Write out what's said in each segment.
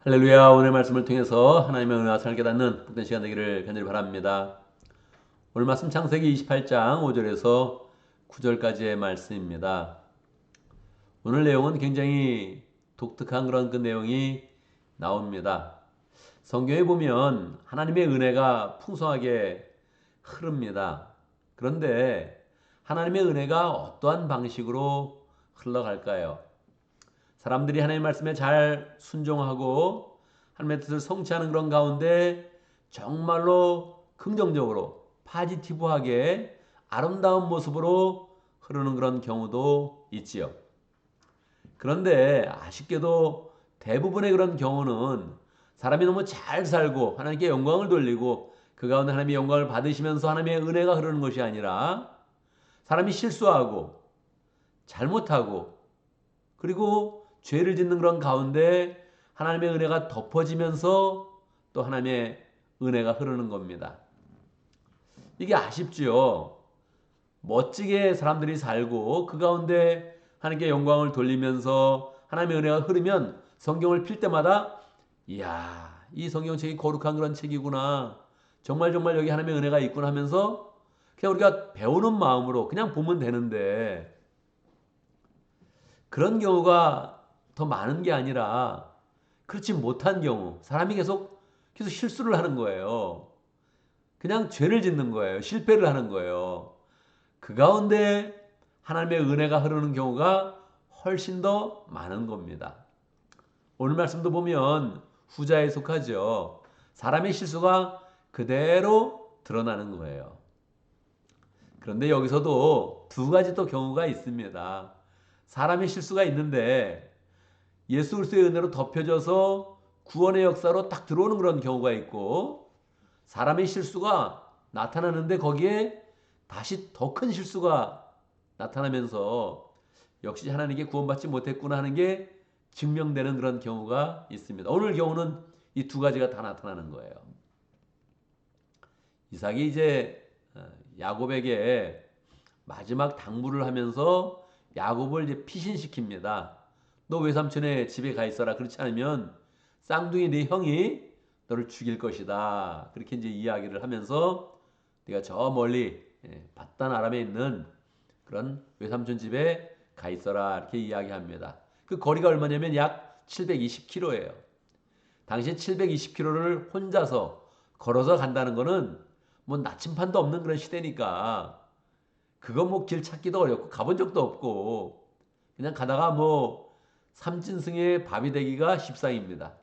할렐루야. 오늘 말씀을 통해서 하나님의 은혜와 사랑을 깨닫는 복된 시간 되기를 간절히 바랍니다. 오늘 말씀 창세기 28장 5절에서 9절까지의 말씀입니다. 오늘 내용은 굉장히 독특한 그런 그 내용이 나옵니다. 성경에 보면 하나님의 은혜가 풍성하게 흐릅니다. 그런데 하나님의 은혜가 어떠한 방식으로 흘러갈까요? 사람들이 하나님의 말씀에 잘 순종하고 하나님의 뜻을 성취하는 그런 가운데 정말로 긍정적으로 파지티브하게 아름다운 모습으로 흐르는 그런 경우도 있지요. 그런데 아쉽게도 대부분의 그런 경우는 사람이 너무 잘 살고 하나님께 영광을 돌리고 그 가운데 하나님의 영광을 받으시면서 하나님의 은혜가 흐르는 것이 아니라 사람이 실수하고 잘못하고 그리고 죄를 짓는 그런 가운데 하나님의 은혜가 덮어지면서 또 하나님의 은혜가 흐르는 겁니다. 이게 아쉽지요. 멋지게 사람들이 살고 그 가운데 하나님께 영광을 돌리면서 하나님의 은혜가 흐르면 성경을 필 때마다 이야, 이 성경책이 거룩한 그런 책이구나. 정말 정말 여기 하나님의 은혜가 있구나 하면서 그냥 우리가 배우는 마음으로 그냥 보면 되는데 그런 경우가 더 많은 게 아니라 그렇지 못한 경우 사람이 계속 실수를 하는 거예요. 그냥 죄를 짓는 거예요. 실패를 하는 거예요. 그 가운데 하나님의 은혜가 흐르는 경우가 훨씬 더 많은 겁니다. 오늘 말씀도 보면 후자에 속하죠. 사람의 실수가 그대로 드러나는 거예요. 그런데 여기서도 두 가지 또 경우가 있습니다. 사람의 실수가 있는데 예수 그리스도의 은혜로 덮여져서 구원의 역사로 딱 들어오는 그런 경우가 있고 사람의 실수가 나타나는데 거기에 다시 더 큰 실수가 나타나면서 역시 하나님께 구원받지 못했구나 하는 게 증명되는 그런 경우가 있습니다. 오늘 경우는 이 두 가지가 다 나타나는 거예요. 이삭이 이제 야곱에게 마지막 당부를 하면서 야곱을 이제 피신시킵니다. 너 외삼촌의 집에 가 있어라. 그렇지 않으면 쌍둥이 네 형이 너를 죽일 것이다. 그렇게 이제 이야기를 하면서 네가 저 멀리 바단 아람에 있는 그런 외삼촌 집에 가 있어라. 이렇게 이야기합니다. 그 거리가 얼마냐면 약 720km예요. 당시 720km를 혼자서 걸어서 간다는 거는 뭐 나침판도 없는 그런 시대니까 그거 뭐 길 찾기도 어렵고 가본 적도 없고 그냥 가다가 뭐 삼진승의 밥이 되기가 십상입니다.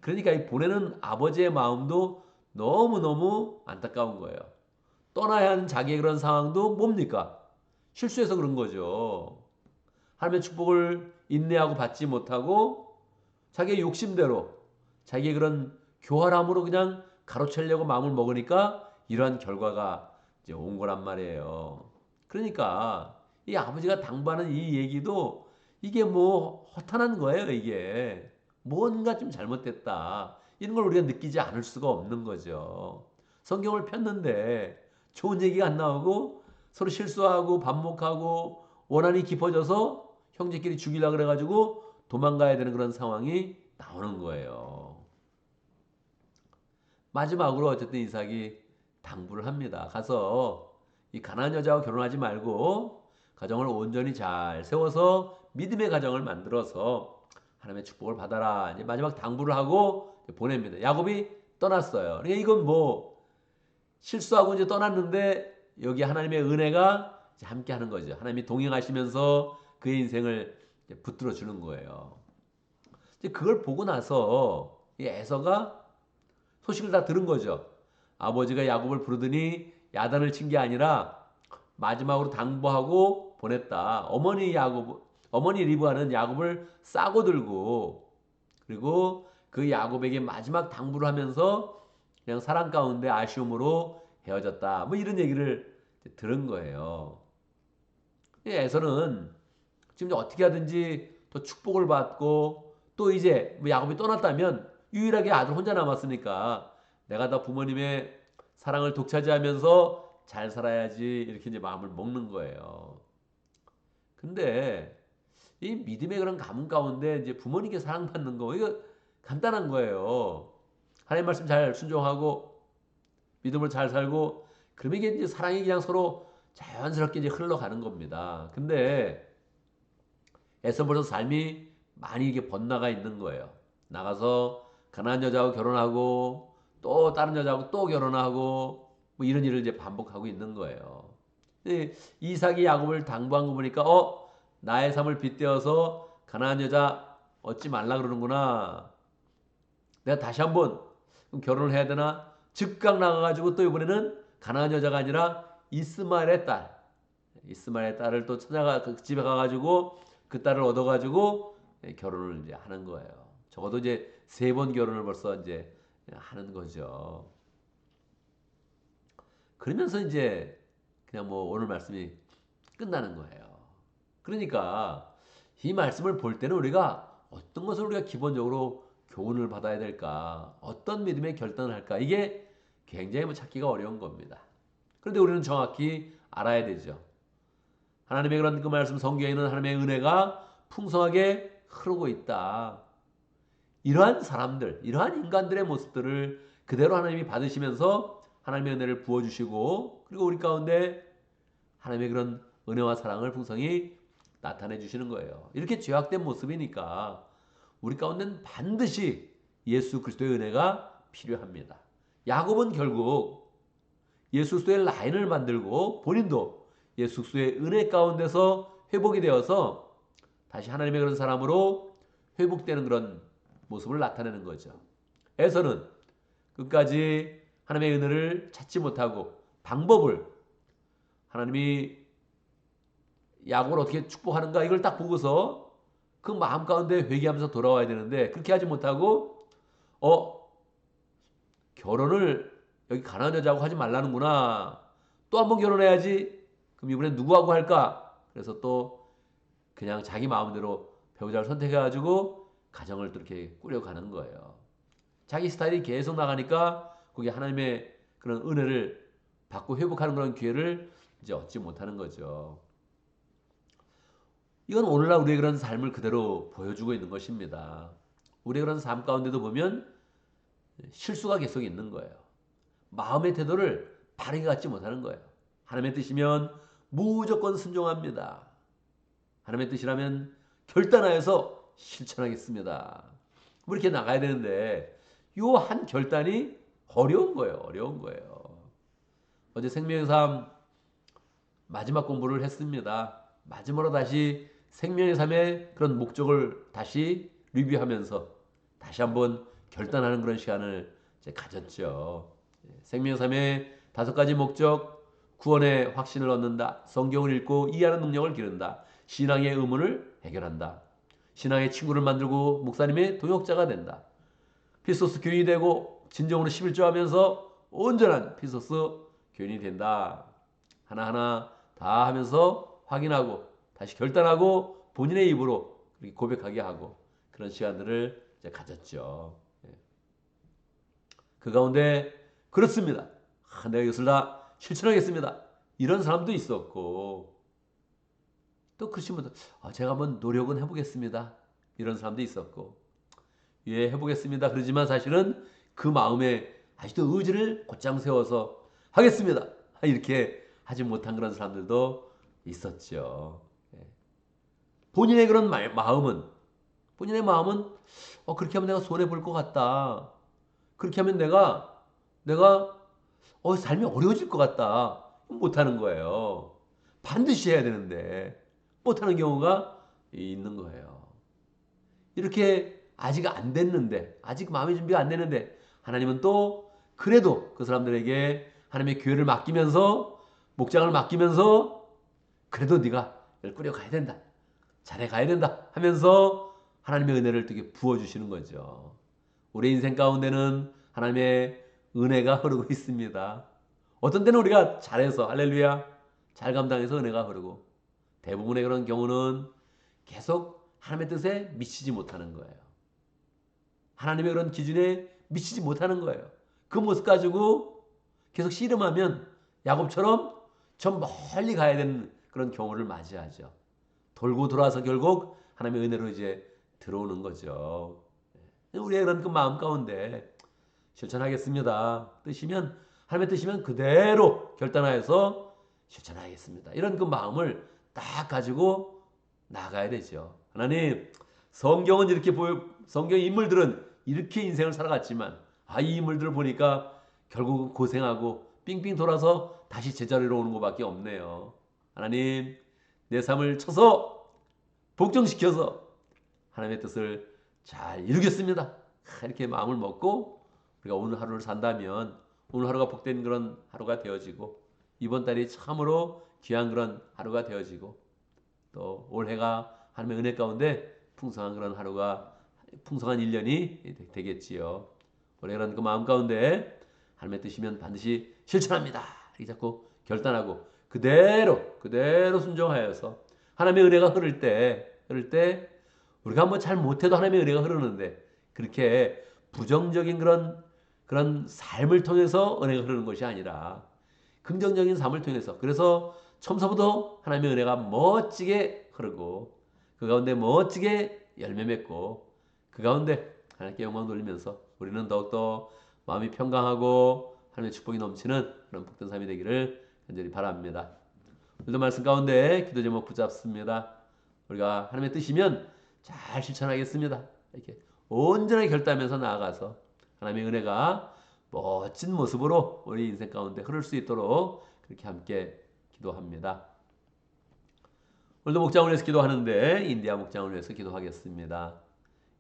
그러니까 이 보내는 아버지의 마음도 너무너무 안타까운 거예요. 떠나야 하는 자기의 그런 상황도 뭡니까? 실수해서 그런 거죠. 하나님의 축복을 인내하고 받지 못하고 자기의 욕심대로 자기의 그런 교활함으로 그냥 가로채려고 마음을 먹으니까 이러한 결과가 이제 온 거란 말이에요. 그러니까 이 아버지가 당부하는 이 얘기도 이게 뭐 허탄한 거예요, 이게. 뭔가 좀 잘못됐다. 이런 걸 우리가 느끼지 않을 수가 없는 거죠. 성경을 폈는데 좋은 얘기가 안 나오고 서로 실수하고 반목하고 원한이 깊어져서 형제끼리 죽이려고 그래가지고 도망가야 되는 그런 상황이 나오는 거예요. 마지막으로 어쨌든 이삭이 당부를 합니다. 가서 이 가난한 여자와 결혼하지 말고 가정을 온전히 잘 세워서 믿음의 가정을 만들어서 하나님의 축복을 받아라. 이제 마지막 당부를 하고 보냅니다. 야곱이 떠났어요. 그러니까 이건 뭐 실수하고 이제 떠났는데 여기 하나님의 은혜가 함께 하는 거죠. 하나님이 동행하시면서 그의 인생을 붙들어 주는 거예요. 이제 그걸 보고 나서 이 에서가 소식을 다 들은 거죠. 아버지가 야곱을 부르더니 야단을 친 게 아니라 마지막으로 당부하고 보냈다. 어머니 리브아는 야곱을 싸고 들고 그리고 그 야곱에게 마지막 당부를 하면서 그냥 사랑 가운데 아쉬움으로 헤어졌다. 뭐 이런 얘기를 들은 거예요. 에서는 지금 어떻게 하든지 또 축복을 받고 또 이제 뭐 야곱이 떠났다면 유일하게 아들 혼자 남았으니까 내가 다 부모님의 사랑을 독차지하면서 잘 살아야지 이렇게 이제 마음을 먹는 거예요. 근데 이 믿음의 그런 가문 가운데 이제 부모님께 사랑받는 거 이거 간단한 거예요. 하나님 말씀 잘 순종하고 믿음을 잘 살고 그러면 이게 이제 사랑이 그냥 서로 자연스럽게 이제 흘러가는 겁니다. 근데 애써 벌써 삶이 많이 이게 번나가 있는 거예요. 나가서 가난한 여자하고 결혼하고 또 다른 여자하고 또 결혼하고 뭐 이런 일을 이제 반복하고 있는 거예요. 이삭이 야곱을 당부한 거 보니까 나의 삶을 빗대어서 가난한 여자 얻지 말라 그러는구나. 내가 다시 한번 결혼을 해야 되나? 즉각 나가가지고 또 이번에는 가난한 여자가 아니라 이스마엘의 딸, 이스마엘의 딸을 또 찾아가 그 집에 가가지고 그 딸을 얻어가지고 결혼을 이제 하는 거예요. 적어도 이제 3번 결혼을 벌써 이제 하는 거죠. 그러면서 이제 그냥 뭐 오늘 말씀이 끝나는 거예요. 그러니까 이 말씀을 볼 때는 우리가 어떤 것을 우리가 기본적으로 교훈을 받아야 될까? 어떤 믿음의 결단을 할까? 이게 굉장히 뭐 찾기가 어려운 겁니다. 그런데 우리는 정확히 알아야 되죠. 하나님의 그런 그 말씀 성경에는 하나님의 은혜가 풍성하게 흐르고 있다. 이러한 사람들, 이러한 인간들의 모습들을 그대로 하나님이 받으시면서 하나님의 은혜를 부어주시고 그리고 우리 가운데 하나님의 그런 은혜와 사랑을 풍성히 나타내 주시는 거예요. 이렇게 죄악된 모습이니까 우리 가운데는 반드시 예수 그리스도의 은혜가 필요합니다. 야곱은 결국 예수 그리스도의 라인을 만들고 본인도 예수 그리스도의 은혜 가운데서 회복이 되어서 다시 하나님의 그런 사람으로 회복되는 그런 모습을 나타내는 거죠. 에서는 끝까지 하나님의 은혜를 찾지 못하고 방법을 하나님이 야곱을 어떻게 축복하는가 이걸 딱 보고서 그 마음 가운데 회개하면서 돌아와야 되는데 그렇게 하지 못하고 결혼을 여기 가난한 여자하고 하지 말라는구나. 또 한 번 결혼해야지. 그럼 이번엔 누구하고 할까? 그래서 또 그냥 자기 마음대로 배우자를 선택해가지고 가정을 또 이렇게 꾸려가는 거예요. 자기 스타일이 계속 나가니까 거기 하나님의 그런 은혜를 받고 회복하는 그런 기회를 이제 얻지 못하는 거죠. 이건 오늘날 우리의 그런 삶을 그대로 보여주고 있는 것입니다. 우리의 그런 삶 가운데도 보면 실수가 계속 있는 거예요. 마음의 태도를 바르게 갖지 못하는 거예요. 하나님의 뜻이면 무조건 순종합니다. 하나님의 뜻이라면 결단하여서 실천하겠습니다. 뭐 이렇게 나가야 되는데 요 한 결단이 어려운 거예요. 어려운 거예요. 어제 생명의 삶 마지막 공부를 했습니다. 마지막으로 다시 생명의 삶의 그런 목적을 다시 리뷰하면서 다시 한번 결단하는 그런 시간을 이제 가졌죠. 생명의 삶의 5가지 목적, 구원의 확신을 얻는다, 성경을 읽고 이해하는 능력을 기른다, 신앙의 의문을 해결한다, 신앙의 친구를 만들고 목사님의 동역자가 된다, 피소스 교인이 되고 진정으로 11조하면서 온전한 피소스 교인이 된다. 하나하나 다 하면서 확인하고 다시 결단하고 본인의 입으로 고백하게 하고 그런 시간들을 이제 가졌죠. 그 가운데 그렇습니다. 내가 이것을 다 실천하겠습니다. 이런 사람도 있었고 또 그러신 분들 제가 한번 노력은 해보겠습니다. 이런 사람도 있었고 예 해보겠습니다. 그러지만 사실은 그 마음에 아직도 의지를 곧장 세워서 하겠습니다. 이렇게 하지 못한 그런 사람들도 있었죠. 본인의 그런 본인의 마음은 그렇게 하면 내가 손해 볼 것 같다. 그렇게 하면 내가 삶이 어려워질 것 같다. 못하는 거예요. 반드시 해야 되는데 못하는 경우가 있는 거예요. 이렇게 아직 안 됐는데 아직 마음의 준비가 안 됐는데 하나님은 또 그래도 그 사람들에게 하나님의 교회를 맡기면서 목장을 맡기면서 그래도 네가 이걸 꾸려가야 된다. 잘해가야 된다 하면서 하나님의 은혜를 되게 부어주시는 거죠. 우리 인생 가운데는 하나님의 은혜가 흐르고 있습니다. 어떤 때는 우리가 잘해서 할렐루야 잘 감당해서 은혜가 흐르고 대부분의 그런 경우는 계속 하나님의 뜻에 미치지 못하는 거예요. 하나님의 그런 기준에 미치지 못하는 거예요. 그 모습 가지고 계속 씨름하면 야곱처럼 저 멀리 가야 되는 그런 경우를 맞이하죠. 돌고 돌아서 결국 하나님의 은혜로 이제 들어오는 거죠. 우리의 그런 그 마음 가운데 실천하겠습니다. 하나님의 뜻이면 그대로 결단하여서 실천하겠습니다. 이런 그 마음을 딱 가지고 나가야 되죠. 하나님, 성경 인물들은 이렇게 인생을 살아갔지만, 이 인물들을 보니까 결국은 고생하고 삥삥 돌아서 다시 제자리로 오는 것밖에 없네요. 하나님, 내 삶을 쳐서 복종시켜서 하나님의 뜻을 잘 이루겠습니다. 이렇게 마음을 먹고 우리가 오늘 하루를 산다면 오늘 하루가 복된 그런 하루가 되어지고, 이번 달이 참으로 귀한 그런 하루가 되어지고, 또 올해가 하나님의 은혜 가운데 풍성한 그런 하루가, 풍성한 1년이 되겠지요. 올해 그런 그 마음 가운데 하나님의 뜻이면 반드시 실천합니다. 이렇게 자꾸 결단하고 그대로 순종하여서 하나님의 은혜가 흐를 때 우리가 한번 잘 못해도 하나님의 은혜가 흐르는데, 그렇게 부정적인 그런 삶을 통해서 은혜가 흐르는 것이 아니라 긍정적인 삶을 통해서, 그래서 처음서부터 하나님의 은혜가 멋지게 흐르고 그 가운데 멋지게 열매 맺고 그 가운데 하나님께 영광 돌리면서 우리는 더욱더 마음이 평강하고 하나님의 축복이 넘치는 그런 복된 삶이 되기를 간절히 바랍니다. 오늘도 말씀 가운데 기도 제목 붙잡습니다. 우리가 하나님의 뜻이면 잘 실천하겠습니다. 이렇게 온전하게 결단하면서 나아가서 하나님의 은혜가 멋진 모습으로 우리 인생 가운데 흐를 수 있도록 그렇게 함께 기도합니다. 오늘도 목장을 위해서 기도하는데 인디아 목장을 위해서 기도하겠습니다.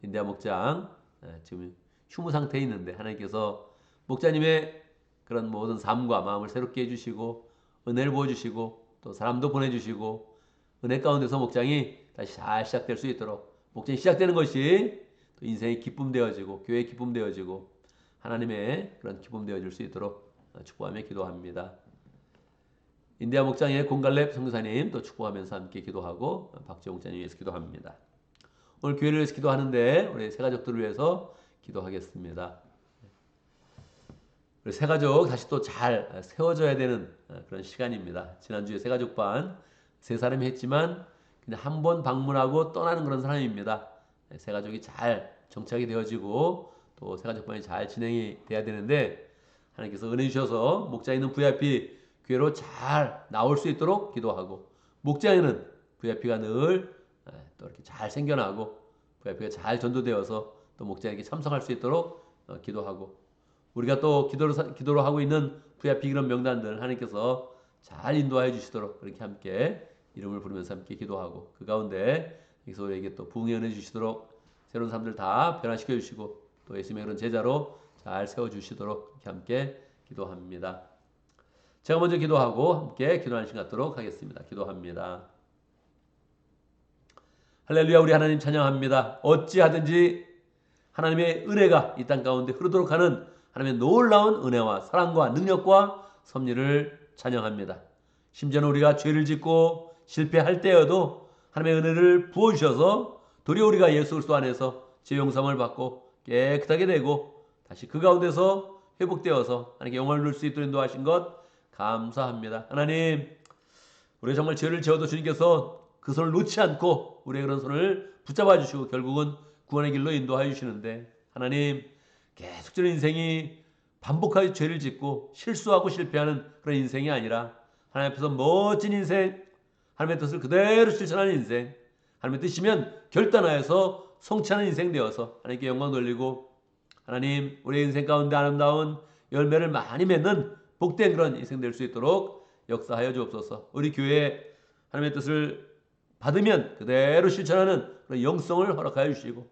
인디아 목장 지금 휴무 상태에 있는데 하나님께서 목자님의 그런 모든 삶과 마음을 새롭게 해주시고 은혜를 부어주시고 또 사람도 보내주시고 은혜 가운데서 목장이 다시 잘 시작될 수 있도록, 목장이 시작되는 것이 또 인생의 기쁨 되어지고 교회의 기쁨 되어지고 하나님의 그런 기쁨 되어질 수 있도록 축복하며 기도합니다. 인디아 목장의 공갈렙 선교사님 또 축복하면서 함께 기도하고 박지영 목자님 위해서 기도합니다. 오늘 교회를 위해서 기도하는데 우리 새 가족들을 위해서 기도하겠습니다. 우리 새 가족 다시 또 잘 세워져야 되는 그런 시간입니다. 지난주에 새 가족반 세 사람이 했지만 그냥 한 번 방문하고 떠나는 그런 사람입니다. 새 가족이 잘 정착이 되어지고 또 새 가족반이 잘 진행이 돼야 되는데, 하나님께서 은혜 주셔서 목장에 있는 VIP 교회로 잘 나올 수 있도록 기도하고, 목장에는 VIP가 늘 또 이렇게 잘 생겨나고 VIP가 잘 전도되어서 또 목장에게 참석할 수 있도록 기도하고, 우리가 또 기도로 하고 있는 VIP 그런 명단들 하나님께서 잘 인도하여 주시도록 그렇게 함께 이름을 부르면서 함께 기도하고, 그 가운데 여기서 우리에게 또 부흥의 은혜 주시도록 새로운 사람들 다 변화시켜 주시고 또 예수님의 그런 제자로 잘 세워 주시도록 이렇게 함께 기도합니다. 제가 먼저 기도하고 함께 기도하는 시간 갖도록 하겠습니다. 기도합니다. 할렐루야. 우리 하나님 찬양합니다. 어찌하든지 하나님의 은혜가 이 땅 가운데 흐르도록 하는 하나님의 놀라운 은혜와 사랑과 능력과 섭리를 찬양합니다. 심지어는 우리가 죄를 짓고 실패할 때여도 하나님의 은혜를 부어주셔서 도리어 우리가 예수 그리스도 안에서 죄 용서함을 받고 깨끗하게 되고 다시 그 가운데서 회복되어서 하나님께 영광을 누릴 수 있도록 인도하신 것 감사합니다. 하나님, 우리가 정말 죄를 지어도 주님께서 그 손을 놓지 않고 우리의 그런 손을 붙잡아 주시고 결국은 구원의 길로 인도하여 주시는데, 하나님, 계속적인 인생이 반복하게 죄를 짓고 실수하고 실패하는 그런 인생이 아니라 하나님 앞에서 멋진 인생, 하나님의 뜻을 그대로 실천하는 인생, 하나님의 뜻이면 결단하여서 성취하는 인생 되어서 하나님께 영광 돌리고, 하나님, 우리의 인생 가운데 아름다운 열매를 많이 맺는 복된 그런 인생 될 수 있도록 역사하여 주옵소서. 우리 교회에 하나님의 뜻을 받으면 그대로 실천하는 그런 영성을 허락하여 주시고,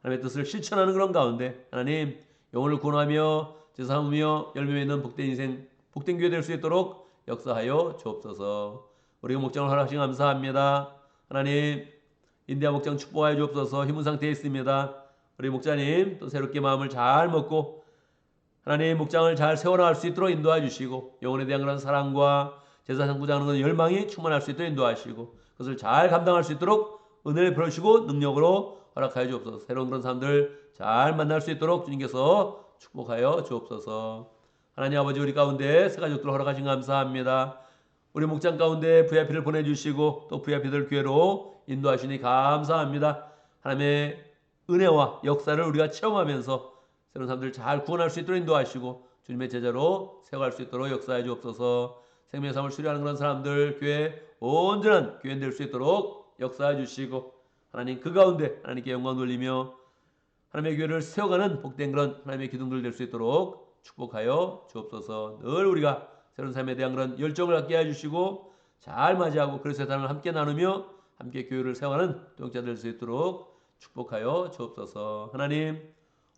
하나님의 뜻을 실천하는 그런 가운데 하나님 영혼을 구원하며 제사 삼으며 열매 맺는 복된 인생, 복된 교회 될 수 있도록 역사하여 주옵소서. 우리가 목장을 허락하신 감사합니다. 하나님, 인디아 목장 축복하여 주옵소서. 힘은 상태에 있습니다. 우리 목자님 또 새롭게 마음을 잘 먹고 하나님 목장을 잘 세워나갈 수 있도록 인도해 주시고, 영혼에 대한 그런 사랑과 제사 상부장하는 그런 열망이 충만할 수 있도록 인도하시고 그것을 잘 감당할 수 있도록 은혜를 베푸시고 능력으로 허락하여 주옵소서. 새로운 그런 사람들 잘 만날 수 있도록 주님께서 축복하여 주옵소서. 하나님 아버지, 우리 가운데 새 가족들 허락하신 감사합니다. 우리 목장 가운데 VIP를 보내주시고 또 VIP들 교회로 인도하시니 감사합니다. 하나님의 은혜와 역사를 우리가 체험하면서 새로운 사람들을 잘 구원할 수 있도록 인도하시고 주님의 제자로 세워갈 수 있도록 역사해 주옵소서. 생명의 삶을 수리하는 그런 사람들, 교회 온전한 교인 될 수 있도록 역사해 주시고 하나님 그 가운데 하나님께 영광 돌리며 하나님의 교회를 세워가는 복된 그런 하나님의 기둥들 될 수 있도록 축복하여 주옵소서. 늘 우리가 새로운 삶에 대한 그런 열정을 갖게 해주시고 잘 맞이하고 그리스도의 사랑을 함께 나누며 함께 교회를 세워가는 동역자 될 수 있도록 축복하여 주옵소서. 하나님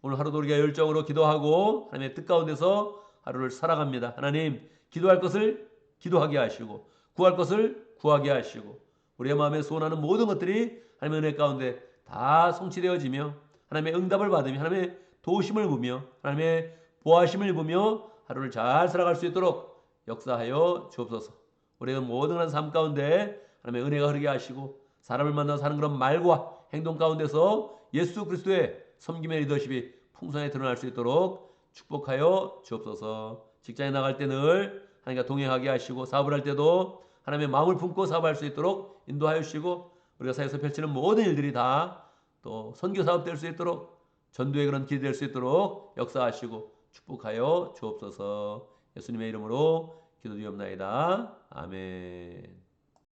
오늘 하루도 우리가 열정으로 기도하고 하나님의 뜻 가운데서 하루를 살아갑니다. 하나님 기도할 것을 기도하게 하시고 구할 것을 구하게 하시고 우리의 마음에 소원하는 모든 것들이 하나님의 은혜 가운데 다 성취되어지며 하나님의 응답을 받으며 하나님의 도우심을 보며 하나님의 보호하심을 보며 하루를 잘 살아갈 수 있도록 역사하여 주옵소서. 우리의 모든 삶 가운데 하나님의 은혜가 흐르게 하시고 사람을 만나 사는 그런 말과 행동 가운데서 예수 그리스도의 섬김의 리더십이 풍성하게 드러날 수 있도록 축복하여 주옵소서. 직장에 나갈 때 늘 하나님과 동행하게 하시고 사업을 할 때도 하나님의 마음을 품고 사업할 수 있도록 인도하여 주시고 우리가 사회에서 펼치는 모든 일들이 다 또 선교 사업 될 수 있도록 전도의 그런 길이 될 수 있도록 역사하시고 축복하여 주옵소서. 예수님의 이름으로 기도드리옵나이다. 아멘.